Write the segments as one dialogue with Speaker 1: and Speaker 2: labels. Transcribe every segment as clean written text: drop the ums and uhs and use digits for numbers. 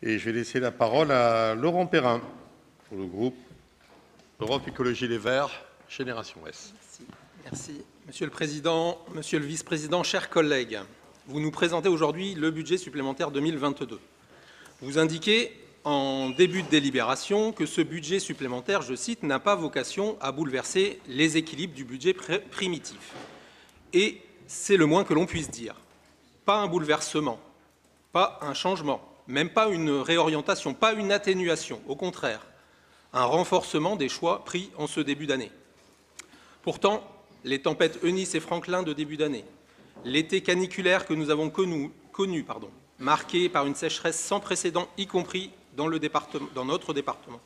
Speaker 1: Et je vais laisser la parole à Laurent Perrin pour le groupe Europe Écologie Les Verts, Génération S.
Speaker 2: Merci. Monsieur le Président, Monsieur le Vice-président, chers collègues, vous nous présentez aujourd'hui le budget supplémentaire 2022. Vous indiquez en début de délibération que ce budget supplémentaire, je cite, n'a pas vocation à bouleverser les équilibres du budget primitif. Et c'est le moins que l'on puisse dire. Pas un bouleversement, pas un changement, même pas une réorientation, pas une atténuation, au contraire, un renforcement des choix pris en ce début d'année. Pourtant, les tempêtes Eunice et Franklin de début d'année, l'été caniculaire que nous avons connu, marqué par une sécheresse sans précédent, y compris dans notre département,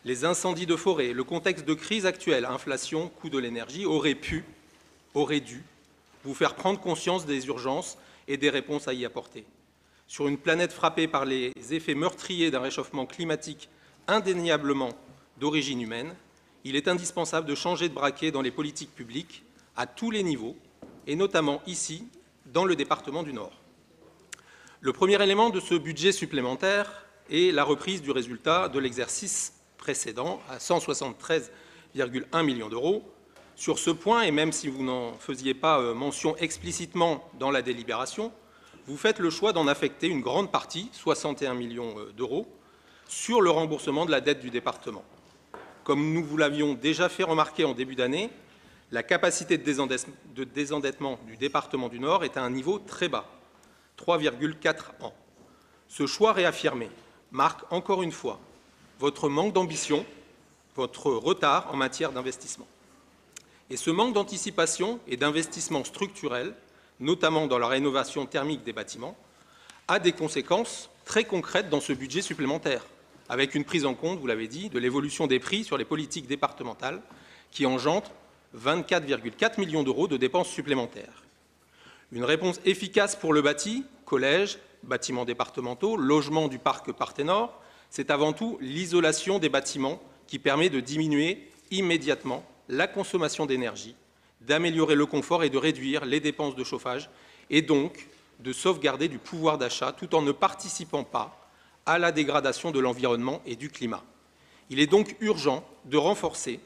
Speaker 2: les incendies de forêt, le contexte de crise actuelle, inflation, coût de l'énergie, auraient dû vous faire prendre conscience des urgences et des réponses à y apporter. Sur une planète frappée par les effets meurtriers d'un réchauffement climatique indéniablement d'origine humaine, il est indispensable de changer de braquet dans les politiques publiques à tous les niveaux, et notamment ici, dans le département du Nord. Le premier élément de ce budget supplémentaire est la reprise du résultat de l'exercice précédent à 173,1 millions d'euros. Sur ce point, et même si vous n'en faisiez pas mention explicitement dans la délibération, vous faites le choix d'en affecter une grande partie, 61 millions d'euros, sur le remboursement de la dette du département. Comme nous vous l'avions déjà fait remarquer en début d'année, la capacité de désendettement du département du Nord est à un niveau très bas, 3,4 ans. Ce choix réaffirmé marque encore une fois votre manque d'ambition, votre retard en matière d'investissement. Et ce manque d'anticipation et d'investissement structurel, notamment dans la rénovation thermique des bâtiments, a des conséquences très concrètes dans ce budget supplémentaire, avec une prise en compte, vous l'avez dit, de l'évolution des prix sur les politiques départementales qui engendre 24,4 millions d'euros de dépenses supplémentaires. Une réponse efficace pour le bâti, collèges, bâtiments départementaux, logement du parc Parthénor, c'est avant tout l'isolation des bâtiments qui permet de diminuer immédiatement la consommation d'énergie, d'améliorer le confort et de réduire les dépenses de chauffage, et donc de sauvegarder du pouvoir d'achat tout en ne participant pas à la dégradation de l'environnement et du climat. Il est donc urgent de renforcer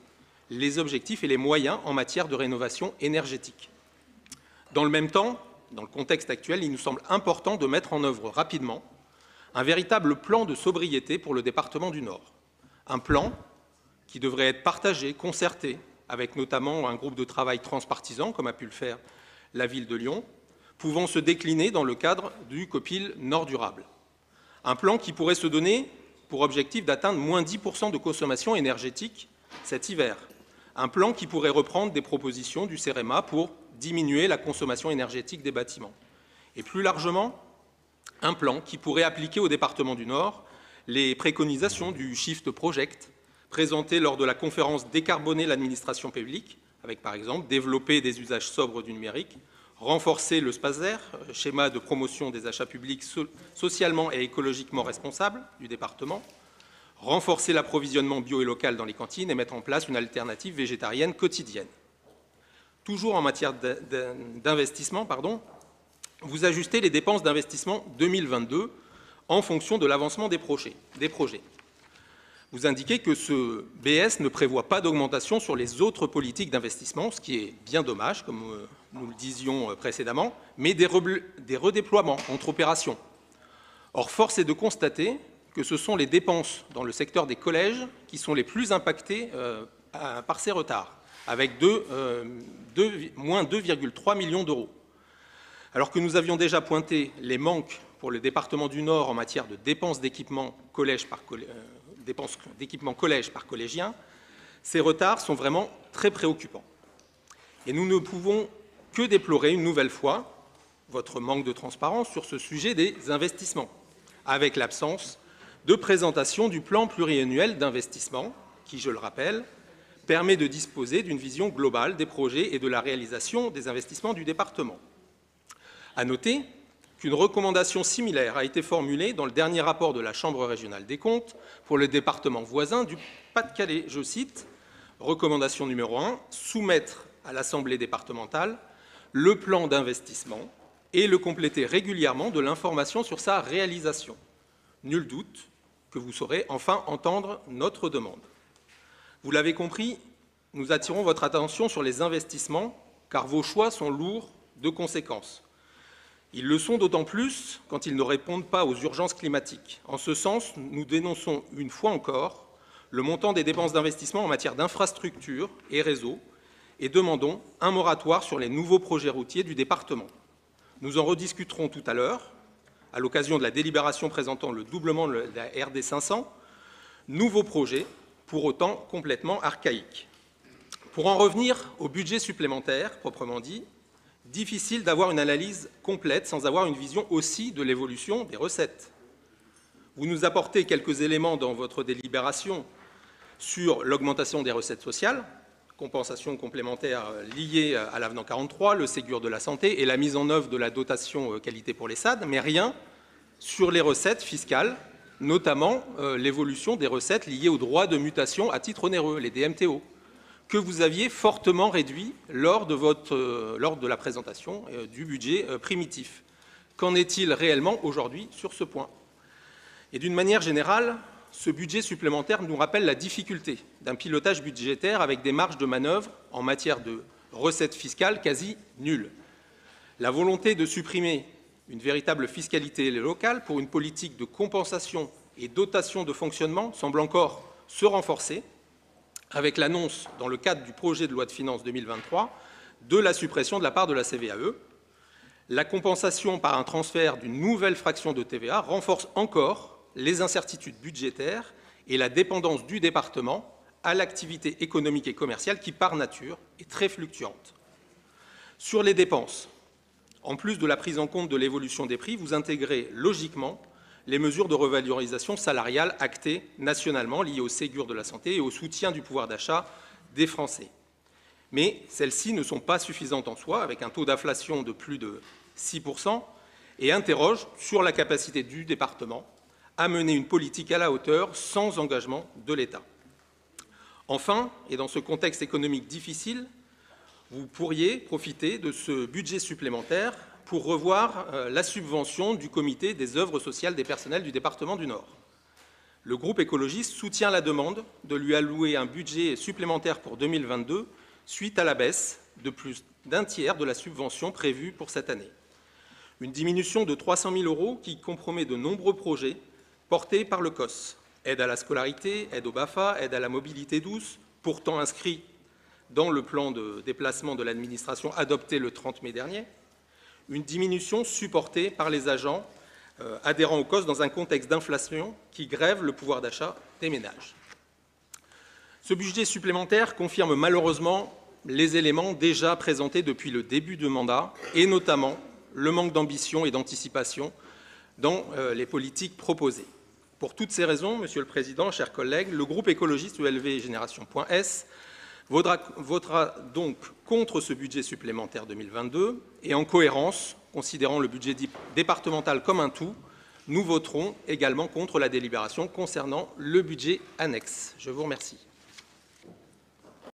Speaker 2: les objectifs et les moyens en matière de rénovation énergétique. Dans le même temps, dans le contexte actuel, il nous semble important de mettre en œuvre rapidement un véritable plan de sobriété pour le département du Nord. Un plan qui devrait être partagé, concerté, avec notamment un groupe de travail transpartisan, comme a pu le faire la ville de Lyon, pouvant se décliner dans le cadre du COPIL Nord Durable. Un plan qui pourrait se donner pour objectif d'atteindre moins 10% de consommation énergétique cet hiver. Un plan qui pourrait reprendre des propositions du CEREMA pour diminuer la consommation énergétique des bâtiments. Et plus largement, un plan qui pourrait appliquer au département du Nord les préconisations du Shift Project présentées lors de la conférence Décarboner l'administration publique, avec par exemple développer des usages sobres du numérique, renforcer le SPASER, schéma de promotion des achats publics socialement et écologiquement responsables du département, renforcer l'approvisionnement bio et local dans les cantines et mettre en place une alternative végétarienne quotidienne. Toujours en matière d'investissement, vous ajustez les dépenses d'investissement 2022 en fonction de l'avancement des projets. Vous indiquez que ce BS ne prévoit pas d'augmentation sur les autres politiques d'investissement, ce qui est bien dommage, comme nous le disions précédemment, mais des redéploiements entre opérations. Or, force est de constater que ce sont les dépenses dans le secteur des collèges qui sont les plus impactées par ces retards, avec moins 2,3 millions d'euros. Alors que nous avions déjà pointé les manques pour le département du Nord en matière de dépenses d'équipement collège par collégien, ces retards sont vraiment très préoccupants. Et nous ne pouvons que déplorer une nouvelle fois votre manque de transparence sur ce sujet des investissements, avec l'absence de présentation du plan pluriannuel d'investissement, qui, je le rappelle, permet de disposer d'une vision globale des projets et de la réalisation des investissements du département. À noter qu'une recommandation similaire a été formulée dans le dernier rapport de la Chambre régionale des comptes pour le département voisin du Pas-de-Calais. Je cite, recommandation numéro 1, soumettre à l'Assemblée départementale le plan d'investissement et le compléter régulièrement de l'information sur sa réalisation. Nul doute que vous saurez enfin entendre notre demande. Vous l'avez compris, nous attirons votre attention sur les investissements, car vos choix sont lourds de conséquences. Ils le sont d'autant plus quand ils ne répondent pas aux urgences climatiques. En ce sens, nous dénonçons une fois encore le montant des dépenses d'investissement en matière d'infrastructures et réseaux et demandons un moratoire sur les nouveaux projets routiers du département. Nous en rediscuterons tout à l'heure, à l'occasion de la délibération présentant le doublement de la RD 500, nouveaux projets, pour autant complètement archaïques. Pour en revenir au budget supplémentaire, proprement dit, difficile d'avoir une analyse complète sans avoir une vision aussi de l'évolution des recettes. Vous nous apportez quelques éléments dans votre délibération sur l'augmentation des recettes sociales, compensation complémentaire liée à l'avenant 43, le Ségur de la santé et la mise en œuvre de la dotation qualité pour les SAD, mais rien sur les recettes fiscales, notamment l'évolution des recettes liées aux droits de mutation à titre onéreux, les DMTO, que vous aviez fortement réduit lors de la présentation du budget primitif. Qu'en est-il réellement aujourd'hui sur ce point? Et d'une manière générale, ce budget supplémentaire nous rappelle la difficulté d'un pilotage budgétaire avec des marges de manœuvre en matière de recettes fiscales quasi nulles. La volonté de supprimer une véritable fiscalité locale pour une politique de compensation et dotation de fonctionnement semble encore se renforcer avec l'annonce, dans le cadre du projet de loi de finances 2023, de la suppression de la part de la CVAE. La compensation par un transfert d'une nouvelle fraction de TVA renforce encore les incertitudes budgétaires et la dépendance du département à l'activité économique et commerciale qui, par nature, est très fluctuante. Sur les dépenses, en plus de la prise en compte de l'évolution des prix, vous intégrez logiquement les mesures de revalorisation salariale actées nationalement liées au Ségur de la santé et au soutien du pouvoir d'achat des Français. Mais celles-ci ne sont pas suffisantes en soi, avec un taux d'inflation de plus de 6%, et interrogent sur la capacité du département à mener une politique à la hauteur sans engagement de l'État. Enfin, et dans ce contexte économique difficile, vous pourriez profiter de ce budget supplémentaire pour revoir la subvention du comité des œuvres sociales des personnels du département du Nord. Le groupe écologiste soutient la demande de lui allouer un budget supplémentaire pour 2022 suite à la baisse de plus d'un tiers de la subvention prévue pour cette année. Une diminution de 300 000 € qui compromet de nombreux projets portés par le COS. Aide à la scolarité, aide au BAFA, aide à la mobilité douce, pourtant inscrit dans le plan de déplacement de l'administration adopté le 30 mai dernier. Une diminution supportée par les agents adhérant au COS dans un contexte d'inflation qui grève le pouvoir d'achat des ménages. Ce budget supplémentaire confirme malheureusement les éléments déjà présentés depuis le début du mandat et notamment le manque d'ambition et d'anticipation dans les politiques proposées. Pour toutes ces raisons, Monsieur le Président, chers collègues, le groupe écologiste ELV Génération.S votera donc contre ce budget supplémentaire 2022 et en cohérence, considérant le budget départemental comme un tout, nous voterons également contre la délibération concernant le budget annexe. Je vous remercie.